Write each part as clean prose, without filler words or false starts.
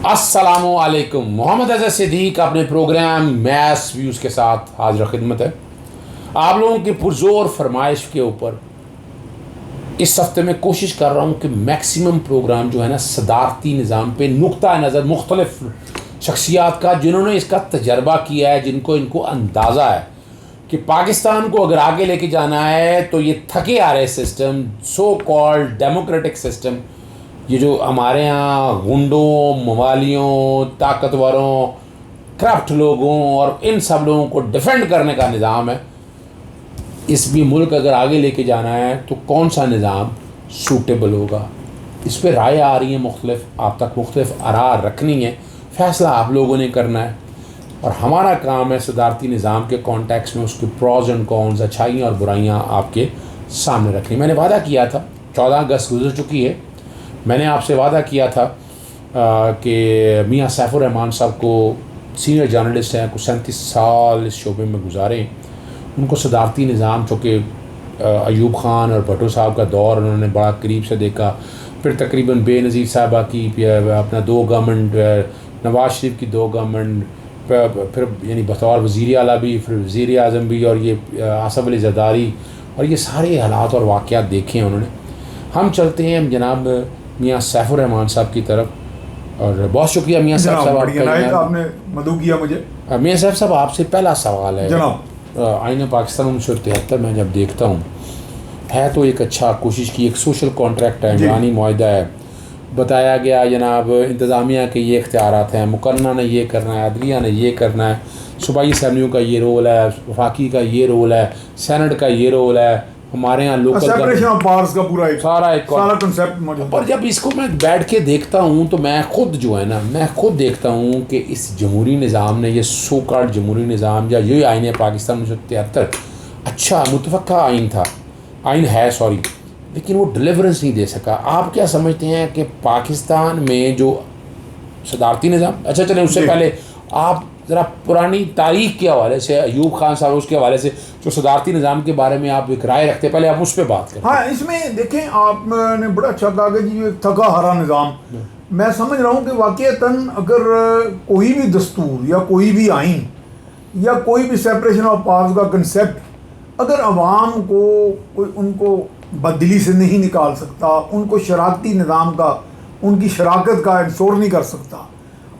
السلام علیکم. محمد اظہر صدیق اپنے پروگرام میس ویوز کے ساتھ حاضر خدمت ہے. آپ لوگوں کی پرزور فرمائش کے اوپر اس ہفتے میں کوشش کر رہا ہوں کہ میکسیمم پروگرام جو ہے نا صدارتی نظام پہ نقطہ نظر مختلف شخصیات کا جنہوں نے اس کا تجربہ کیا ہے، ان کو اندازہ ہے کہ پاکستان کو اگر آگے لے کے جانا ہے تو یہ تھکے آ رہے system, so called democratic system, یہ جو ہمارے ہاں غنڈوں، موالیوں، طاقتوروں، کرپٹ لوگوں اور ان سب لوگوں کو ڈیفینڈ کرنے کا نظام ہے، اس بھی ملک اگر آگے لے کے جانا ہے تو کون سا نظام سوٹیبل ہوگا؟ اس پہ رائے آ رہی ہیں مختلف، آپ تک مختلف آراء رکھنی ہے، فیصلہ آپ لوگوں نے کرنا ہے، اور ہمارا کام ہے صدارتی نظام کے کانٹیکس میں اس کے پروز اینڈ کونز، اچھائیاں اور برائیاں آپ کے سامنے رکھنی. میں نے وعدہ کیا تھا، 14 اگست گزر چکی ہے، میں نے آپ سے وعدہ کیا تھا کہ میاں سیف الرحمان صاحب کو سینئر جرنلسٹ ہیں، کو 37 سال اس شعبے میں گزارے، ان کو صدارتی نظام چونکہ ایوب خان اور بھٹو صاحب کا دور انہوں نے بڑا قریب سے دیکھا، پھر تقریباً بے نظیر صاحبہ کی اپنا 2 گورنمنٹ، نواز شریف کی 2 گورنمنٹ، پھر یعنی بطور وزیر اعلیٰ بھی، پھر وزیر اعظم بھی، اور یہ آصف علی زرداری، اور یہ سارے حالات اور واقعات دیکھے ہیں انہوں نے. ہم چلتے ہیں جناب میاں سیف الرحمان صاحب کی طرف، اور بہت شکریہ میاں سیف صاحب، آپ نے مدعو کیا مجھے. میاں سیف صاحب آپ سے پہلا سوال ہے جناب. آئین پاکستان 1973 میں جب دیکھتا ہوں، ہے تو ایک اچھا کوشش کی، ایک سوشل کانٹریکٹ ہے، ایمانی معاہدہ ہے، بتایا گیا جناب انتظامیہ کے یہ اختیارات ہیں، مقننہ نے یہ کرنا ہے، عدلیہ نے یہ کرنا ہے، صوبائی اسمبلیوں کا یہ رول ہے، وفاقی کا یہ رول ہے، سینٹ کا یہ رول ہے، ہمارے یہاں لوکل سیپریشن آف پاورز کا پورا سارا کنسیپٹ موجود. اور جب اس کو میں بیٹھ کے دیکھتا ہوں تو میں خود جو ہے نا، میں خود دیکھتا ہوں کہ اس جمہوری نظام نے، یہ سو کالڈ جمہوری نظام یا یہ آئین پاکستان 1973 اچھا متفقہ آئین تھا، آئین ہے سوری، لیکن وہ ڈلیورنس نہیں دے سکا. آپ کیا سمجھتے ہیں کہ پاکستان میں جو صدارتی نظام، اچھا چلیں اس سے پہلے آپ ذرا پرانی تاریخ کے حوالے سے، ایوب خان صاحب اس کے حوالے سے جو صدارتی نظام کے بارے میں آپ ایک رائے رکھتے ہیں، پہلے آپ اس پہ بات کریں. ہاں، اس میں دیکھیں آپ نے بڑا اچھا کہا کہ جی ایک تھکا ہارا نظام. میں سمجھ رہا ہوں کہ واقعتاً اگر کوئی بھی دستور یا کوئی بھی آئین یا کوئی بھی سیپریشن آف پاورز کا کنسیپٹ اگر عوام کو کوئی ان کو بددلی سے نہیں نکال سکتا، ان کو شراکتی نظام کا، ان کی شراکت کا انشور نہیں کر سکتا،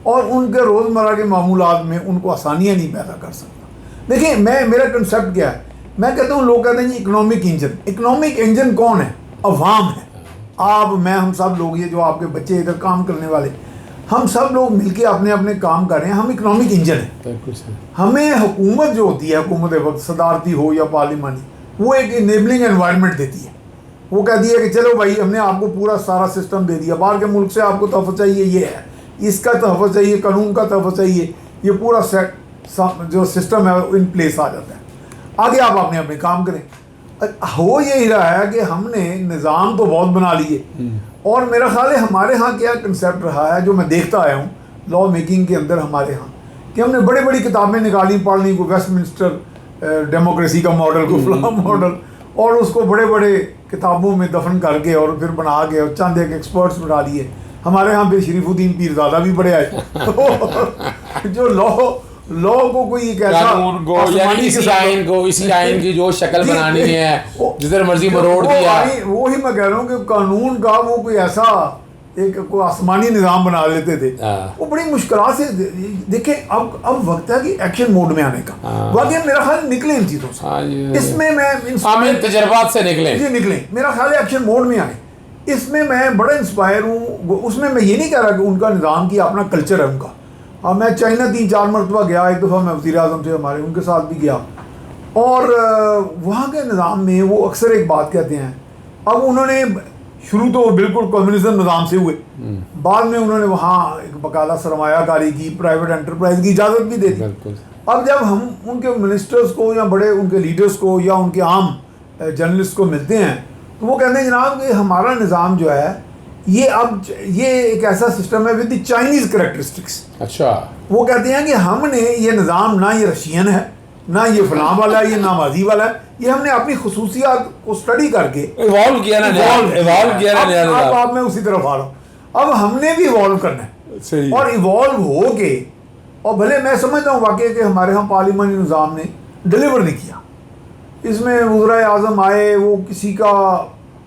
اور ان کے روزمرہ کے معمولات میں ان کو آسانیاں نہیں پیدا کر سکتا. دیکھیں میرا کنسیپٹ کیا ہے، میں کہتا ہوں، لوگ کہتے ہیں جی اکنامک انجن کون ہے؟ عوام ہے. آپ، میں، ہم سب لوگ، یہ جو آپ کے بچے ادھر کام کرنے والے، ہم سب لوگ مل کے اپنے اپنے کام کر رہے ہیں، ہم اکنامک انجن ہیں. ہمیں حکومت جو ہوتی ہے، حکومت وقت صدارتی ہو یا پارلیمانی، وہ ایک انیبلنگ انوائرمنٹ دیتی ہے. وہ کہتی ہے کہ چلو بھائی ہم نے آپ کو پورا سارا سسٹم دے دیا، باہر کے ملک سے آپ کو تحفظ چاہیے، یہ ہے، اس کا تحفظ چاہیے، قانون کا تحفظ چاہیے، یہ پورا سیٹ جو سسٹم ہے ان پلیس آ جاتا ہے. آگے آپ اپنے اپنے کام کریں. ہو یہی رہا ہے کہ ہم نے نظام تو بہت بنا لیے، اور میرا خیال ہے ہمارے ہاں کیا کنسیپٹ رہا ہے جو میں دیکھتا آیا ہوں لا میکنگ کے اندر ہمارے ہاں، کہ ہم نے بڑی بڑی کتابیں نکالی، پڑھ لی، کوئی ویسٹ منسٹر ڈیموکریسی کا ماڈل، کوئی فلاں ماڈل، اور اس کو بڑے بڑے کتابوں میں دفن کر کے اور پھر بنا کے اور چند ایک ایکسپرٹس بنا لیے. ہمارے ہاں پہ شریف الدین پیرزادہ بھی بڑے آئے جو لا کو کوئی ایک ایسا اسی آئین کی جو شکل بنانی ہے جدھر مرضی مروڑ دیا، وہی میں کہہ رہا ہوں کہ قانون کا وہ کوئی ایسا ایک کوئی آسمانی نظام بنا لیتے تھے. وہ بڑی مشکلات سے دیکھیں. اب وقت ہے کہ ایکشن موڈ میں آنے کا. واقعی میرا خیال نکلیں ان چیزوں سے، اس میں تجربات سے نکلیں، میرا خیال ہے ایکشن موڈ میں آئیں. اس میں بڑا انسپائر ہوں. اس میں یہ نہیں کہہ رہا کہ ان کا نظام کی اپنا کلچر ہے ان کا. میں چائنا 3-4 مرتبہ گیا، ایک دفعہ میں وزیر اعظم سے ہمارے ان کے ساتھ بھی گیا، اور وہاں کے نظام میں وہ اکثر ایک بات کہتے ہیں. اب انہوں نے شروع تو بالکل کمیونزم نظام سے ہوئے، بعد میں انہوں نے وہاں ایک باقاعدہ سرمایہ کاری کی، پرائیویٹ انٹرپرائز کی اجازت بھی دے دی. اب جب ہم ان کے منسٹرز کو یا بڑے ان کے لیڈرز کو یا ان کے عام جرنلسٹ کو ملتے ہیں تو وہ کہتے ہیں جناب کہ ہمارا نظام جو ہے یہ ایک ایسا سسٹم ہے ود دی چائنیز کریکٹرسٹکس. اچھا، وہ کہتے ہیں کہ ہم نے یہ نظام، نہ یہ رشین ہے، نہ یہ فلاں والا ہے، یہ نامازی والا ہے، یہ ہم نے اپنی خصوصیات کو اسٹڈی کر کے ایوالو کیا نا. اب میں اسی طرف آ رہا ہوں. اب ہم نے بھی ایوالو کرنا ہے. صحیح. اور ایوالو ہو کے، اور بھلے میں سمجھتا ہوں واقعی کہ ہمارے ہاں پارلیمانی نظام نے ڈلیور نہیں کیا. اس میں وزرائے اعظم آئے، وہ کسی کا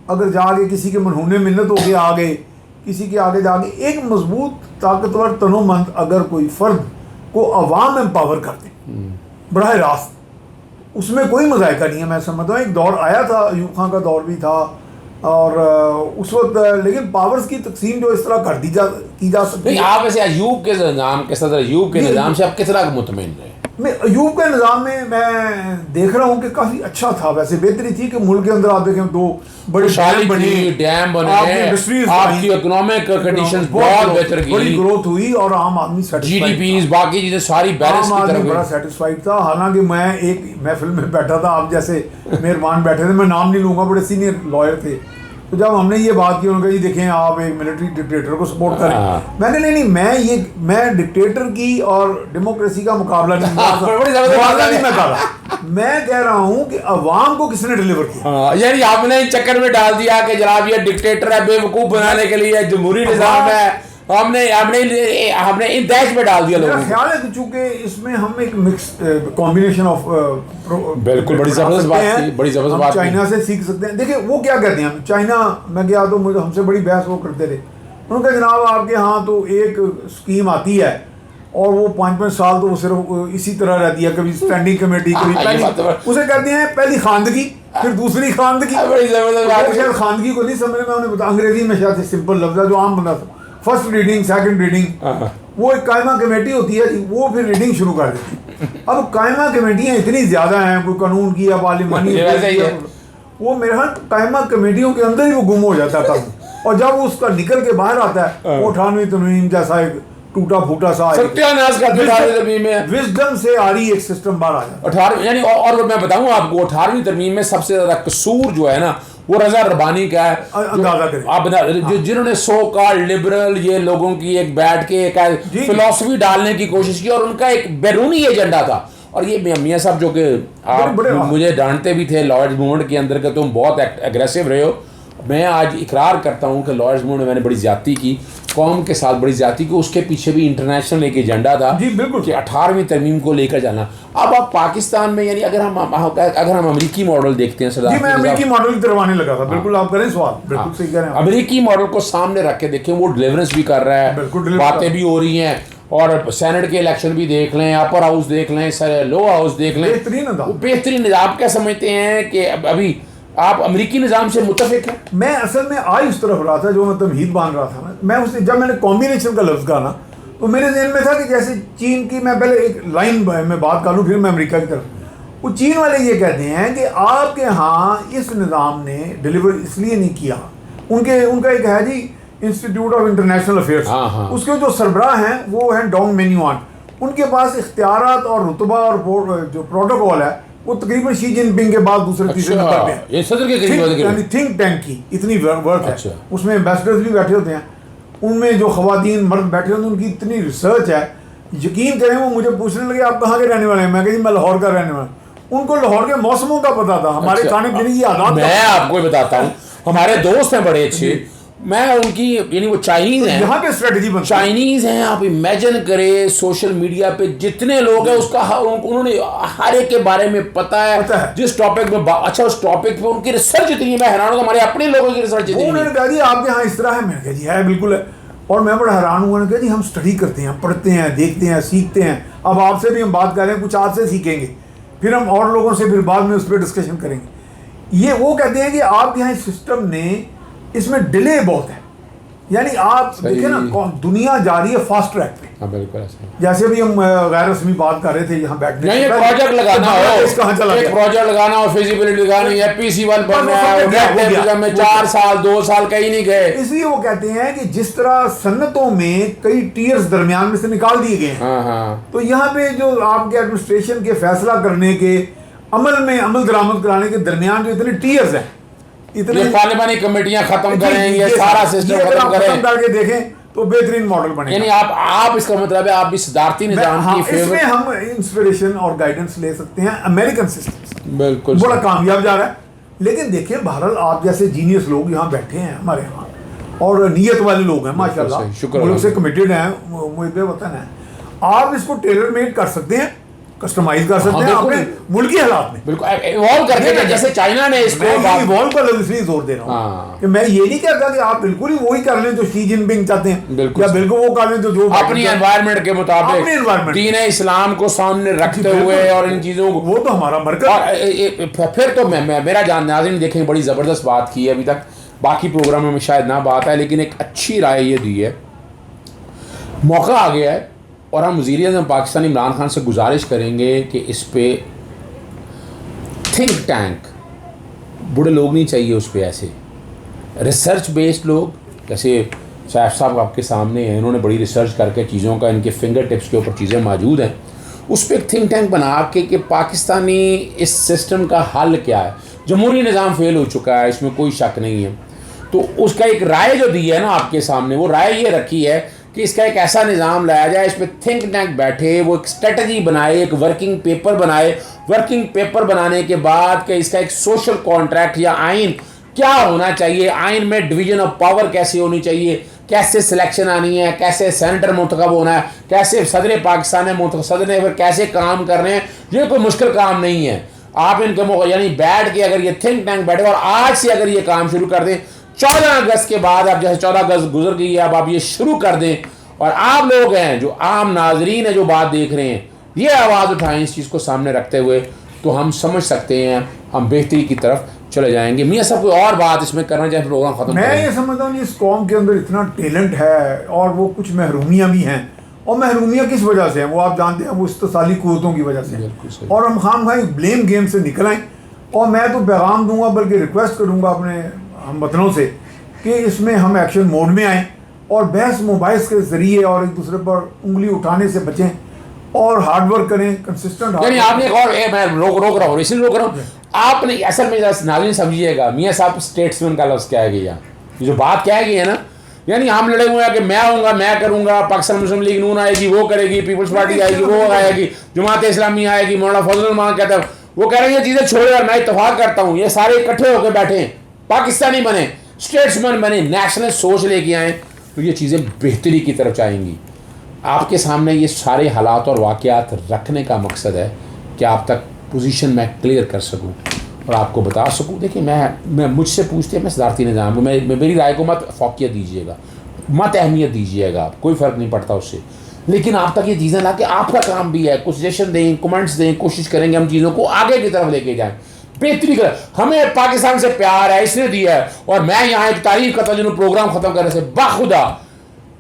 اگر جا کے کسی کے منہونے منت ہو کے آ گئے، کسی کے آگے جا کے ایک مضبوط طاقتور تنومند اگر کوئی فرد کو عوام امپاور کر دیں براہ راست، اس میں کوئی مذائقہ نہیں ہے. میں سمجھتا ہوں ایک دور آیا تھا، ایوب خان کا دور بھی تھا، اور اس وقت لیکن پاورز کی تقسیم جو اس طرح کی جا سکتی ہے. آپ ویسے ایوب کے نظام کے صدر ایوب کے نظام سے آپ کتنا مطمئن رہے؟ میں ایوب کے نظام میں دیکھ رہا ہوں کہ کافی اچھا تھا. ویسے بہتری تھی کہ ملک کے اندر آپ دیکھیں 2 بڑے ڈیم بنے، آپ کی اکنامک کنڈیشنز بہت بہتر کی، بڑی گروتھ ہوئی، اور عام آدمی جی ڈی پیز باقی چیزیں ساری بیلنس کی طرف بڑا سیٹسفائیڈ تھا. حالانکہ میں ایک محفل میں بیٹھا تھا، آپ جیسے مہربان بیٹھے تھے، میں نام نہیں لوں گا، بڑے سینئر لائر تھے. تو جب ہم نے یہ بات کی، انہوں نے کہا جی دیکھیں آپ ایک ملٹری ڈکٹیٹر کو سپورٹ کریں. میں نے نہیں، میں ڈکٹیٹر کی اور ڈیموکریسی کا مقابلہ نہیں کر رہا. میں کہہ رہا ہوں کہ عوام کو کس نے ڈلیور کیا. یعنی آپ نے چکر میں ڈال دیا کہ جناب یہ ڈکٹیٹر ہے، بے وقوف بنانے کے لیے جمہوری نظام ہے، ہم نے ان دیش میں ڈال دیا لوگوں کو. خیال ہے کہ چونکہ اس میں ہم ایک مکس کمبینیشن آف بالکل بڑی زبردست بات تھی، بڑی زبردست بات. چائنا سے سیکھ سکتے ہیں. دیکھیں وہ کیا کہتے ہیں، چائنا میں گیا تو مجھے ہم سے بڑی بحث وہ کرتے رہے. انہوں نے کہا جناب آپ کے ہاں تو ایک اسکیم آتی ہے اور وہ 5 سال تو وہ صرف اسی طرح رہتی ہے، کبھی اسٹینڈنگ کمیٹی، کبھی پہلی، اسے کہتے ہیں پہلی خواندگی، پھر دوسری خواندگی. بڑی زبردست بات. شاید خواندگی کو نہیں سمجھ میں، انہوں نے بتا انگریزی میں شاید سمپل لفظ ہے جو عام بندہ تھا، فرسٹ ریڈنگ، سیکنڈ ریڈنگ. وہ ایک قائمہ کمیٹی ہوتی ہے، وہ پھر ریڈنگ شروع کر دیتی. اب قائمہ کمیٹیاں اتنی زیادہ ہیں، کوئی قانون کی یا پارلیمانی، وہ میرے خیال قائمہ کمیٹیوں کے اندر ہی وہ گم ہو جاتا تھا. اور جب اس کا نکل کے باہر آتا ہے وہ 98 ترمیم جیسا ایک ٹوٹا پھوٹا سا وزڈم سے آ رہی ایک سسٹم باہر آ جاتا ہے. 18 یعنی اور میں بتاؤں آپ کو 18ویں ترمیم میں سب سے زیادہ قصور جو ہے نا وہ رضا ربانی کا ہے. اندازہ کریں آپ جنہوں نے سو کالڈ لبرل یہ لوگوں کی ایک بیٹھ کے ایک فلسفی ڈالنے کی کوشش کی، اور ان کا ایک بیرونی ایجنڈا تھا. اور یہ میاں صاحب جو کہ آپ مجھے ڈانٹتے بھی تھے لارڈز موومنٹ کے اندر کہ تم بہت اگریسو رہے ہو، میں آج اقرار کرتا ہوں کہ لارڈز موومنٹ میں نے بڑی زیادتی کی، قوم کے ساتھ بڑی زیادتی کی. اس کے پیچھے بھی انٹرنیشنل ایک ایجنڈا تھا جی بالکل کہ 18ویں ترمیم کو لے کر جانا. اب آپ پاکستان میں یعنی اگر ہم امریکی ماڈل دیکھتے ہیں جی میں امریکی ماڈل کی طرف آنے لگا تھا. بالکل آپ کریں سوال، بالکل صحیح کہہ رہے ہیں. امریکی ماڈل کو سامنے رکھ کے دیکھیں، وہ ڈیلیورنس بھی کر رہا ہے، باتیں بھی ہو رہی ہیں، اور سینٹ کے الیکشن بھی دیکھ لیں، اپر ہاؤس دیکھ لیں، لو ہاؤس دیکھ لیں، بہترین نظام. آپ کیا سمجھتے ہیں کہ ابھی آپ امریکی نظام سے متفق ہیں؟ میں اصل میں آج اس طرف رہا تھا جو میں تمہید باندھ رہا تھا نا، میں اس جب میں نے کمبینیشن کا لفظ کہا نا تو میرے ذہن میں تھا کہ جیسے چین کی، میں پہلے ایک لائن میں بات کر لوں پھر میں امریکہ کی طرف. وہ چین والے یہ کہتے ہیں کہ آپ کے ہاں اس نظام نے ڈلیور اس لیے نہیں کیا. ان کا ایک ہے جی انسٹیٹیوٹ آف انٹرنیشنل افیئرس، اس کے جو سربراہ ہیں وہ ہیں ڈونگ مینیوان. ان کے پاس اختیارات اور رتبہ اور جو پروٹوکول ہے وہ تقریباً شی جن پنگ کے بعد دوسرے تیسرے نمبر پہ ہے. صدر کے قریب یعنی تھنک ٹینک کی اتنی ورک ہے. اس میں امبیسڈرز بھی بیٹھے ہوتے ہیں، ان میں جو خواتین مرد بیٹھے ہوتے ہیں ان کی اتنی ریسرچ ہے. یقین کریں وہ مجھے پوچھنے لگے آپ کہاں کے رہنے والے ہیں، میں کہا جی میں لاہور کا رہنے والا ہوں. ان کو لاہور کے موسموں کا پتا تھا، ہمارے کھانے پینے کی عادات. میں آپ کو بتاتا ہوں، ہمارے دوست ہیں بڑے اچھے، میں ان کی یعنی وہ چائنیز ہیں، یہاں پہ اسٹریٹجی بنتی چائنیز ہیں. آپ امیجن کریں سوشل میڈیا پہ جتنے لوگ ہیں اس کا انہوں نے ہر ایک کے بارے میں پتہ ہے جس ٹاپک میں. اچھا اس ٹاپک پہ ان کی ریسرچ اتنی ہے، میں حیران ہوں ہمارے اپنے لوگوں کی ریسرچ اتنی ہے. انہوں نے کہا جی آپ کے یہاں اس طرح ہے، میں نے کہا جی ہے بالکل ہے. اور میں بڑا حیران ہوا، نے کہا جی ہم اسٹڈی کرتے ہیں، پڑھتے ہیں، دیکھتے ہیں، سیکھتے ہیں. اب آپ سے بھی ہم بات کر رہے ہیں، کچھ آپ سے سیکھیں گے، پھر ہم اور لوگوں سے پھر بعد میں اس پہ ڈسکشن کریں گے. یہ وہ کہتے ہیں کہ آپ کے یہاں اس سسٹم نے اس میں ڈیلے بہت ہے. یعنی آپ دیکھیں نا دنیا جا رہی ہے فاسٹ ٹریک پہ. بالکل جیسے بھی ہم غیر رسمی بات کر رہے تھے یہاں بیٹھنے نہیں، پروجیکٹ لگانا ہو، ایک پروجیکٹ لگانا ہو، فیزیبلٹی لگانی ہے، PC1 بننا ہے، میں 4 سال 2 سال کہیں نہیں گئے. اس لیے وہ کہتے ہیں کہ جس طرح صنعتوں میں کئی ٹیئرز درمیان میں سے نکال دیے گئے ہیں، تو یہاں پہ جو آپ کے ایڈمنسٹریشن کے فیصلہ کرنے کے عمل درآمد کرانے کے درمیان جو اتنے ٹیئرز ہیں، اتنے پارلیمانی کمیٹیاں ختم کریں، یہ سارا سسٹم ختم کر کے دیکھیں تو بہترین ماڈل بنے. یعنی آپ اس کا مطلب ہے آپ بھی صدارتی نظام کی فیور، اس میں ہم انسپریشن اور گائیڈنس لے سکتے ہیں امریکن سسٹم سے. بالکل بڑا کامیاب جا رہا ہے. لیکن دیکھیں بہرحال آپ جیسے جینیس لوگ یہاں بیٹھے ہیں ہمارے یہاں، اور نیت والے لوگ ہیں ماشاءاللہ, شکر ملک سے کمیٹڈ ہیں, محب وطن ہیں, آپ اس کو ٹیلر میڈ کر سکتے ہیں, کسٹمائز کر سکتے ہیں اپنے ملکی حالات میں, بالکل ایوالو کر کے, جیسے چائنا نے اس کو ایوالو کا لفظ نہیں زور دے رہا ہوں کہ میں یہ نہیں کہتا کہ آپ بالکل ہی وہی کر لیں جو شی جن پنگ چاہتے ہیں, یا بالکل وہ کر لیں جو اپنی انوائرمنٹ کے مطابق دین اسلام کو سامنے رکھتے ہوئے اور ان چیزوں کو, وہ تو ہمارا مرکز. پھر تو میرا جان ناظرین دیکھیں بڑی زبردست بات کی ہے ابھی تک, باقی پروگراموں میں شاید نہ بات ہے, لیکن ایک اچھی رائے یہ دی ہے, موقع آ گیا ہے اور ہم وزیر اعظم پاکستان عمران خان سے گزارش کریں گے کہ اس پہ تھنک ٹینک, بڑے لوگ نہیں چاہیے اس پہ, ایسے ریسرچ بیسڈ لوگ, جیسے صاحب آپ کے سامنے ہیں, انہوں نے بڑی ریسرچ کر کے چیزوں کا, ان کے فنگر ٹپس کے اوپر چیزیں موجود ہیں, اس پہ ایک تھنک ٹینک بنا کے کہ پاکستانی اس سسٹم کا حل کیا ہے. جمہوری نظام فیل ہو چکا ہے, اس میں کوئی شک نہیں ہے, تو اس کا ایک رائے جو دی ہے نا آپ کے سامنے, وہ رائے یہ رکھی ہے کہ اس کا ایک ایسا نظام لایا جائے, اس پہ تھنک ٹینک بیٹھے, وہ ایک اسٹریٹجی بنائے, ایک ورکنگ پیپر بنائے, ورکنگ پیپر بنانے کے بعد کہ اس کا ایک سوشل کانٹریکٹ یا آئین کیا ہونا چاہیے, آئین میں ڈویژن آف پاور کیسے ہونی چاہیے, کیسے سلیکشن آنی ہے, کیسے سینیٹر منتخب ہونا ہے, کیسے صدر پاکستان ہے منتخب, صدر نے پھر کیسے کام کرنے ہیں. یہ کوئی مشکل کام نہیں ہے, آپ ان کے یعنی بیٹھ کے اگر یہ تھنک ٹینک بیٹھے اور آج سے اگر یہ کام شروع کر دیں, 14 اگست کے بعد, اب جیسے 14 اگست گزر گئی ہے, اب آپ یہ شروع کر دیں, اور آپ لوگ ہیں جو عام ناظرین ہیں جو بات دیکھ رہے ہیں, یہ آواز اٹھائیں اس چیز کو سامنے رکھتے ہوئے, تو ہم سمجھ سکتے ہیں ہم بہتری کی طرف چلے جائیں گے. میاں صاحب کوئی اور بات اس میں کرنا چاہیں پروگرام ختم میں یہ سمجھتا ہوں اس قوم کے اندر اتنا ٹیلنٹ ہے, اور وہ کچھ محرومیاں بھی ہیں, اور محرومیاں کس وجہ سے ہیں وہ آپ جانتے ہیں, وہ استثالی قوتوں کی وجہ سے, اور ہم خام خواہ بلیم گیم سے نکل آئیں. اور میں تو پیغام دوں گا, بلکہ ریکویسٹ کروں گا اپنے ہم وطنوں سے کہ اس میں ہم ایکشن موڈ میں آئیں, اور بحث مباحث کے ذریعے اور ایک دوسرے پر انگلی اٹھانے سے بچیں, اور ہارڈ ورک کریں, کنسسٹنٹ. یعنی آپ نے ایک اور میں روک رہا ہوں, اسی لیے روک رہا ہوں, آپ نے اصل میں ناظرین سمجھیے گا, میاں صاحب اسٹیٹسمین کا لفظ کہا گیا, یہ جو بات کہا گئی ہے نا, یعنی ہم لڑے ہوئے ہیں کہ میں آؤں گا, میں کروں گا, پاکستان مسلم لیگ نون آئے گی, وہ کرے گی, پیپلز پارٹی آئے گی, وہ آئے گی, جماعت اسلامی آئے گی, مولانا فضل الرحمان کہتا ہے, وہ کہہ رہے ہیں یہ چیزیں چھوڑے, اور میں اتفاق کرتا ہوں یہ سارے اکٹھے ہو کے بیٹھے ہیں, پاکستانی بنے, اسٹیٹسمین بنے, نیشنل سوچ لے کے آئیں, تو یہ چیزیں بہتری کی طرف جائیں گی. آپ کے سامنے یہ سارے حالات اور واقعات رکھنے کا مقصد ہے کہ آپ تک پوزیشن میں کلیئر کر سکوں اور آپ کو بتا سکوں. دیکھیں میں مجھ سے پوچھتے ہیں, میں صدارتی نظام ہوں, میری رائے کو مت فوقیت دیجیے گا, مت اہمیت دیجیے گا, کوئی فرق نہیں پڑتا اس سے, لیکن آپ تک یہ چیزیں لا کے آپ کا کام بھی ہے, کچھ سجیشن دیں, کمنٹس دیں, کوشش کریں گے ہم چیزوں کو آگے کی طرف لے کے جائیں, بہتری کر. ہمیں پاکستان سے پیار ہے, اس نے دیا ہے, اور میں یہاں ایک تعریف کرتا ہوں پروگرام ختم کرنے سے باخدا,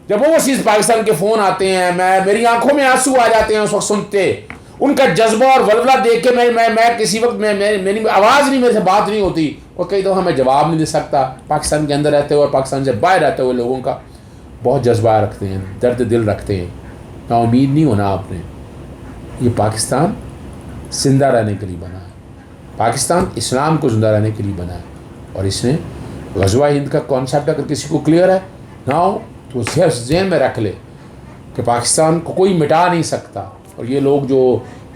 جب وہ چیز پاکستان کے فون آتے ہیں, میری آنکھوں میں آنسو آ جاتے ہیں اس وقت سنتے, ان کا جذبہ اور ولولہ دیکھ کے میں کسی وقت میری آواز نہیں, میرے سے بات نہیں ہوتی, اور کئی دفعہ میں جواب نہیں دے سکتا. پاکستان کے اندر رہتے ہوئے اور پاکستان سے باہر رہتے ہوئے لوگوں کا بہت جذبہ رکھتے ہیں, درد دل رکھتے ہیں. نا امید نہیں ہونا آپ نے, یہ پاکستان زندہ رہنے کے لیے بنا ہے, پاکستان اسلام کو زندہ رہنے کے لیے بنا ہے, اور اس نے غزوہ ہند کا کانسیپٹ اگر کسی کو کلیئر ہے نہ ہو تو ذہن میں رکھ لے کہ پاکستان کو کوئی مٹا نہیں سکتا. اور یہ لوگ جو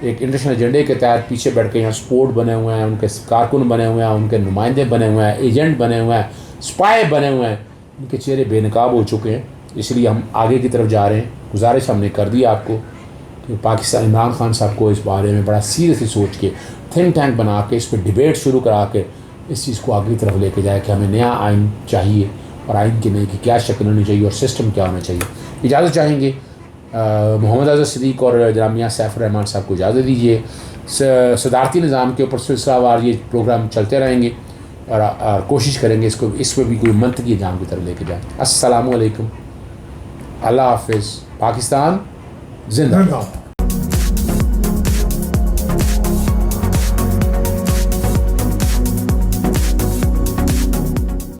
ایک انٹرنیشنل ایجنڈے کے تحت پیچھے بیٹھ کے یہاں سپورٹ بنے ہوئے ہیں, ان کے کارکن بنے ہوئے ہیں, ان کے نمائندے بنے ہوئے ہیں, ایجنٹ بنے ہوئے ہیں, اسپائی بنے ہوئے ہیں, ان کے چہرے بے نقاب ہو چکے ہیں. اس لیے ہم آگے کی طرف جا رہے ہیں. گزارش ہم نے کر دی آپ کو کہ پاکستان عمران خان صاحب کو اس بارے میں بڑا سیریسلی سوچ کے تھنک ٹینک بنا کے اس پہ ڈبیٹ شروع کرا کے اس چیز کو آگے کی طرف لے کے جائے کہ ہمیں نیا آئین چاہیے, اور آئین کی نئی کی کیا شکل ہونی چاہیے اور سسٹم کیا ہونا چاہیے. اجازت چاہیں گے محمد اظہر صدیق اور جناب میاں سیف الرحمان صاحب کو اجازت دیجیے. صدارتی نظام کے اوپر سلسلہ وار یہ پروگرام چلتے رہیں گے, اور کوشش کریں گے اس پہ بھی کوئی منطقی نظام کی طرف لے کے جائیں. السلام علیکم, اللہ حافظ, پاکستان زندہ.